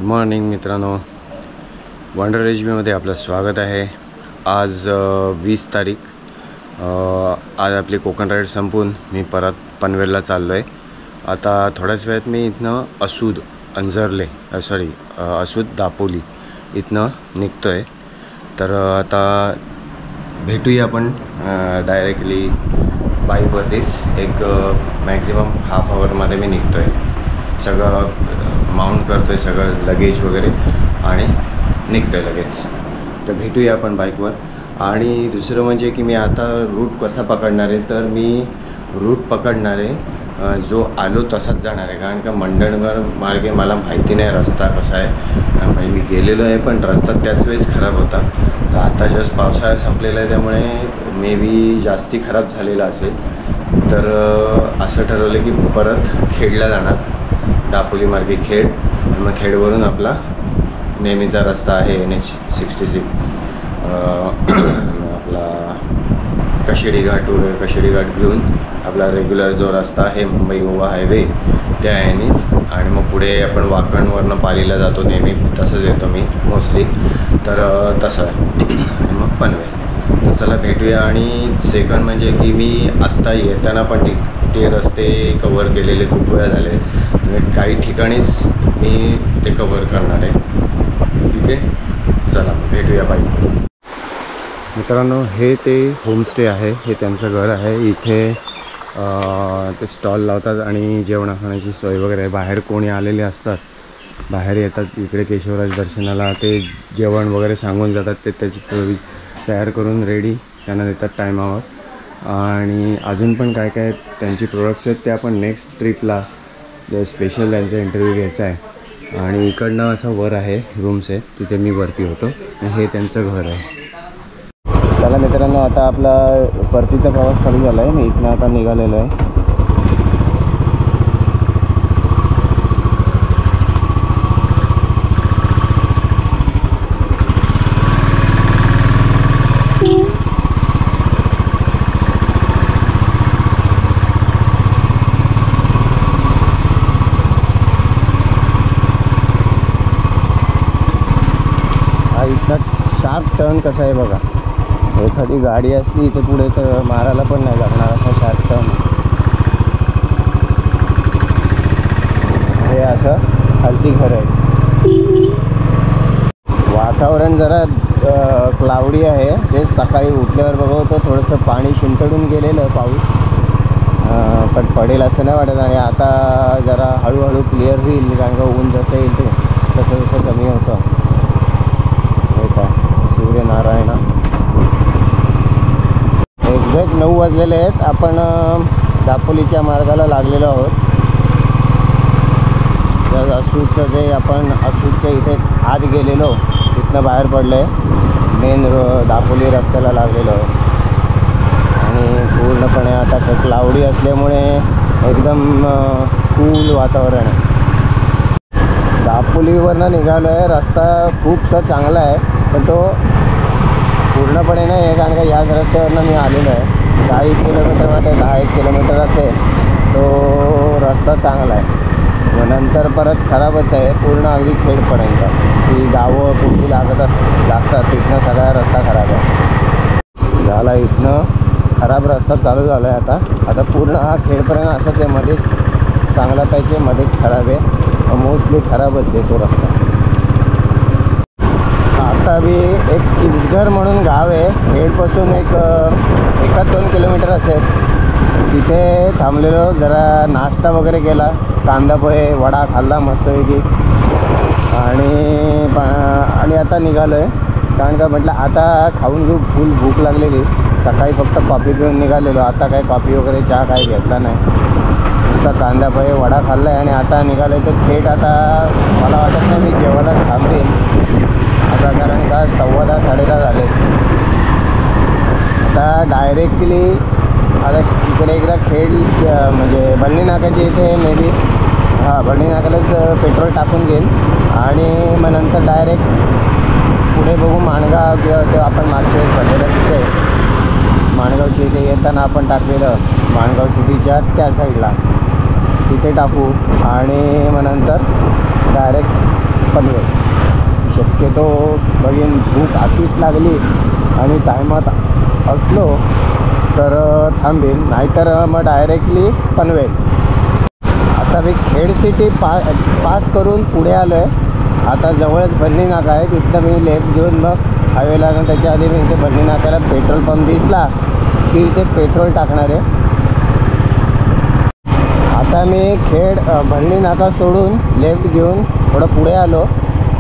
Good morning मित्रांनो, wonder रेजिमेमध्ये आपलं स्वागत आहे। आज 20 तारीख। आज आपली कोकण राईड संपून मी परत पनवेलला चाललो आहे। आता थोड्याच वेळात मी इथनं असूद दापोली इथनं निघतो आहे। तर आता भेटूया आपण डायरेक्टली बाईकवरतीच। एक मॅक्झिमम हाफ आवरमध्ये मी निघतो आहे। सगळं माउंट करतो आहे, सगळं लगेज वगैरे, आणि निघतो आहे लगेच। तर भेटूया आपण बाईकवर। आणि दुसरं म्हणजे की मी आता रूट कसा पकडणार आहे, तर मी रूट पकडणार आहे जो आलो तसाच जाणार आहे। कारण का मंडणगड मार्गे मला माहिती नाही रस्ता कसा आहे। म्हणजे मी गेलेलो आहे पण रस्ता त्याच वेळेस खराब होता। तर आता जस्ट पावसाळा संपलेला आहे, त्यामुळे मे बी जास्ती खराब झालेला असेल। तर असं ठरवलं की परत खेडला जाणार, दापोली मार्गे खेड, आणि मग खेडवरून आपला नेहमीचा रस्ता आहे NH66 आपला कशेडी घाट घेऊन आपला रेग्युलर जो रस्ता आहे मुंबई गोवा हायवे त्या यानेच, आणि मग पुढे आपण वाकणवरनं पालीला जातो नेहमी, तसंच येतो मी मोस्टली। तर तसं आहे। आणि मग पनवेल। तर चला भेटूया। आणि सेकंड म्हणजे की मी आत्ता येताना पण ते रस्ते कवर केलेले खूप वेळा झाले, म्हणजे काही ठिकाणीच मी ते कवर करणार आहे। ठीक आहे, चला भेटूया बाईक। मित्रांनो, हे ते होमस्टे आहे, हे त्यांचं घर आहे। इथे ते स्टॉल लावतात आणि जेवणा खाण्याची सोय वगैरे आहे। बाहेर कोणी आलेले असतात, बाहेर येतात इकडे केशवराज दर्शनाला, ते जेवण वगैरे सांगून जातात, ते त्याची तयार करून रेडी त्यांना देतात टायमावर। आणि अजून पण काय काय त्यांची प्रोडक्ट्स आहेत ते आपण नेक्स्ट ट्रिपला स्पेशल त्यांचा इंटरव्ह्यू घ्यायचा आहे। आणि इकडनं असं वर आहे, रूम्स आहेत, तिथे मी वरती होतो, आणि हे त्यांचं घर आहे। चला मित्रांनो, आता आपला परतीचा प्रवास चालू झाला आहे। मी इथनं आता निघालेलो आहे। शार्प टर्न कसा आहे बघा, एखादी गाडी असली इथे पुढे तर मारायला पण नाही लागणार असा शार्प टर्न। हे असं हलती खरं आहे। वातावरण जरा क्लाउडी आहे, ते सकाळी उठल्यावर बघतो थोडंसं पाणी शिंतडून गेलेलं पाऊस, पण पडेल असं नाही वाटत। आणि आता जरा हळूहळू क्लिअर होईल, कारण का ऊन जसं येईल ते तसं कमी होतं। सूर्यनारायण, एक्झॅक्ट 9 वाजलेले आहेत। आपण दापोलीच्या मार्गाला लागलेलो आहोत। असूदचं जे आपण असूदच्या इथे आत गेलेलो, तिथनं बाहेर पडलं आहे, मेन दापोली रस्त्याला लागलेलो आहे। आणि पूर्णपणे आता क्लाउडी असल्यामुळे एकदम कूल वातावरण आहे। दापोलीवरनं निघालो आहे, रस्ता खूपसा चांगला आहे, पण तो पूर्णपणे नाही आहे, कारण का याच रस्त्यावरनं मी आलेलो आहे। 10 किलोमीटर म्हणजे 10 किलोमीटर असेल तो रस्ता चांगला आहे, व नंतर परत खराबच आहे पूर्ण, अगदी खेडपर्यंत। ती गावं कुठली लागतात तिथनं सगळा रस्ता खराब आहे झाला। इथनं खराब रस्ता चालू झाला आहे आता पूर्ण हा खेडपर्यंत असंच आहे। मध्येच चांगला पाहिजे, मध्येच खराब आहे, मोस्टली खराबच आहे तो रस्ता। आता बी एक चिंचघर म्हणून गाव आहे, खेडपासून एक 1-2 किलोमीटर असेल, तिथे थांबलेलो, जरा नाश्ता वगैरे केला, कांदा पोहे वडा खाल्ला मस्तपैकी, आणि आता निघालो आहे। कारण का म्हटलं आता खाऊन घेऊ, फुल भूक लागलेली। सकाळी फक्त कॉफी पिऊन निघालेलो, आता काय कॉफी वगैरे चहा काही घेतला नाही, नुसता कांदा पोहे वडा खाल्ला आहे। आणि आता निघालो आहे तर थेट आता मला वाटत नाही मी जेवायला थांबेन आता, कारण का 10:15 10:30 झाले। आता डायरेक्टली आता इकडे एकदा खेड म्हणजे बळणी नाक्याच्या इथे मे बी बळणी नाक्यालाच पेट्रोल टाकून घेईल, आणि मग नंतर डायरेक्ट पुढे बघू माणगाव, किंवा ते आपण मागच्या भरलेलं तिथे माणगावच्या इथे येताना आपण टाकलेलं माणगाव सिटीच्या त्या साईडला, तिथे टाकू। आणि मग नंतर डायरेक्ट पनवेल. शक्यतो बघीन भूक आधीच लागली आणि टायमात असलो तर थांबेन, नाहीतर मग डायरेक्टली पनवेल. आता मी खेड सिटी पास करून पुढे आलो आहे. आता जवळच बन्नी नाका आहे, तिथं मी लेफ्ट घेऊन मग हायवेला ना त्याच्या आधी मी इथे बन्नी नाक्याला पेट्रोल पंप दिसला की इथे पेट्रोल टाकणार आहे. आता मी खेड बन्नी नाका सोडून लेफ्ट घेऊन थोडं पुढे आलो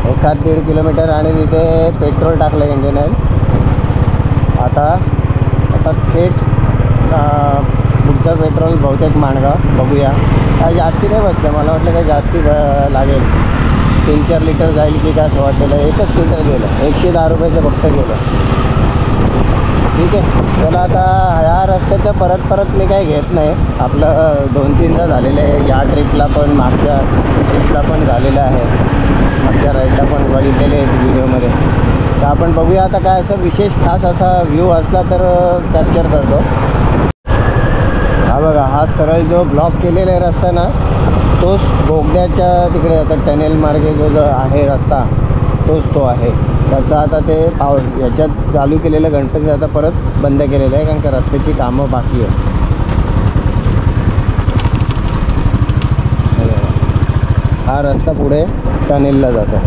1-1.5 किलोमीटर आणि तिथे पेट्रोल टाकलं इंडियन ऑइल. आता थेट पुढचं पेट्रोल बहुतेक माणगाव बघूया. काय जास्ती नाही बसलं, मला वाटलं काय जास्ती लागेल, 3-4 लिटर जाईल की काय असं वाटलेलं. 1च लिटर गेलं, 110 रुपयाचं फक्त गेलं. ठीक आहे, चला आता ह्या रस्त्याचं परत मी काही घेत नाही. आपलं 2-3दा झालेलं आहे, या ट्रिपला पण मागच्या ट्रिपला पण झालेलं आहे, मागच्या राईडला पण बघितलेले आहेत व्हिडिओमध्ये. तर आपण बघूया आता काय असं विशेष खास असा व्ह्यू असला तर कॅप्चर करतो. हा बघा, हा सरळ जो ब्लॉक केलेला आहे रस्ता ना, तोच बोगद्याच्या तिकडे आता टनेल मार्गे जो आहे रस्ता तोच तो आहे. त्याचा आता ते याच्यात चालू केलेलं गणपती आता परत बंद केलेलं आहे, कारण का रस्त्याची कामं बाकी आहे. हा रस्ता पुढे टनेलला जातो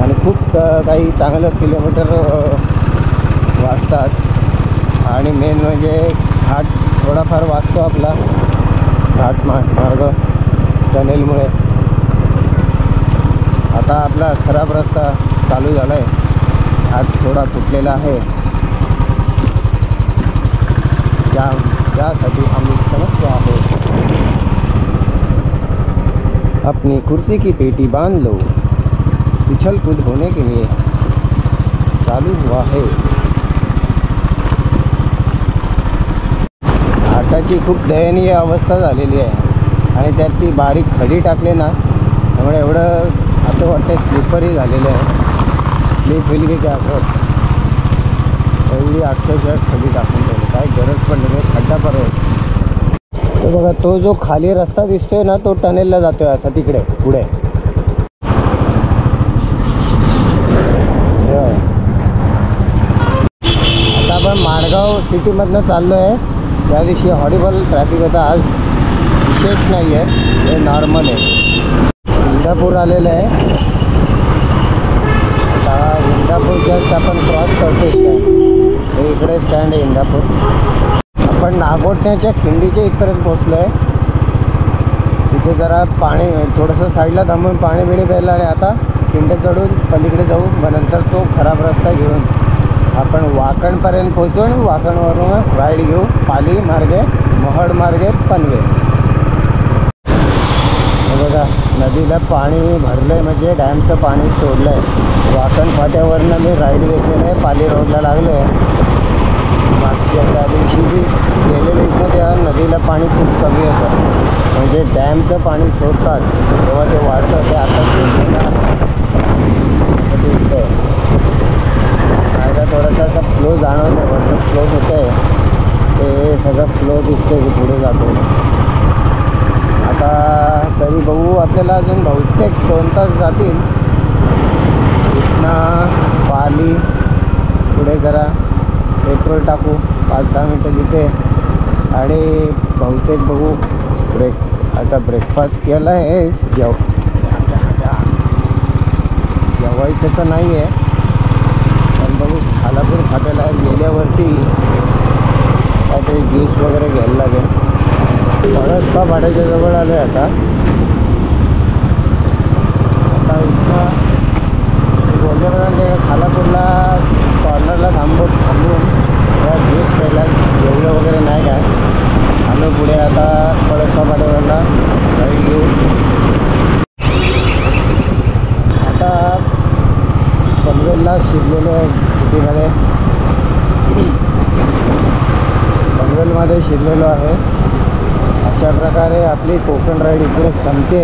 आणि खूप काही चांगलं किलोमीटर वाचतात. आणि मेन म्हणजे घाट थोडाफार वाचतो आपला, घाट मार्ग टनेलमुळे. आता आपला खराब रस्ता चालू झाला आहे, घाट थोडा फुटलेला आहे, त्यासाठी आम्ही समजतो आहोत. अपनी कुर्सी की पेटी बांध लो, उछल कूद होने के लिए चालू हुआ है. घाटाची खूप दयनीय अवस्था झालेली आहे आणि त्यात ती बारीक खडी टाकले ना, त्यामुळे एवढं असं वाटतं स्लिपरी झालेलं आहे. स्लिप होईल की काय असं वाटतं, एवढी अक्षरशः खडी टाकून ठेवली, काय गरज पडली नाही, खड्डा परत. तो बघा, तो जो खाली रस्ता दिसतोय ना, तो टनेलला जातोय असा तिकडे पुढे. आता आपण माणगाव सिटीमधनं चाललो आहे. त्या दिवशी हॉरिबल ट्रॅफिक होता, आज विशेष नाही आहे, हे नॉर्मल आहे. इंदापूर आलेलं आहे. आता इंदापूर जस्ट आपण क्रॉस करतो स्टँड, हे इकडे स्टँड आहे इंदापूर. आपण नागोठण्याच्या खिंडीच्या इथपर्यंत पोचलो आहे. तिथे जरा पाणी थोडंसं साईडला थांबून पाणी बिणी प्यायला आणि आता खिंड चढून पलीकडे जाऊ. मग नंतर तो खराब रस्ता घेऊन आपण वाकणपर्यंत पोहोचून वाकणवरून राईड घेऊ पाली मार्गे, महड मार्गे पनवेल. बघा, नदीला पाणी भरलं आहे, म्हणजे डॅमचं पाणी सोडलं आहे. वाकण फाट्यावरनं मी राईड घेतलेलं आहे, पाली रोडला लागलो आहे. मागच्या त्या दिवशी बी गेलेलं इथं, तेव्हा नदीला पाणी खूप कमी होतं, म्हणजे डॅमचं पाणी सोडतात तेव्हा ते वाढतं, ते आता सोडलेलं असं दिसतं. काय का थोडासा असा फ्लो जाणवतं, वरनं फ्लो होतं आहे, ते सगळं फ्लो दिसतं की पुढे जातो. आता तरी बघू, आपल्याला अजून बहुतेक 2 तास जातील इथनं पाली. पुढे जरा पेट्रोल टाकू 5-10 मिनटं तिथे आणि बहुतेक बघू आता ब्रेकफास्ट केला आहे. जेवायचं तर नाही आहे, पण बघू खालापूर फाट्याला गेल्यावरती काहीतरी ज्यूस वगैरे घ्यायला लागेल. पळसपा फाट्याच्या जवळ आलो आहे. आता इथं बोलल्याप्रमाणे खालापूरला कॉर्नरला थांबून या ज्यूस प्यायला जेवलं वगैरे नाही काय आलो. पुढे आता पळसपा फाट्यावरला गाईड घेऊ. आता पनवेलला शिरलेलो आहे सिटीमध्ये, पनवेलमध्ये शिरलेलो आहे. अशा प्रकारे आपली कोकण राईड इकडे संपते.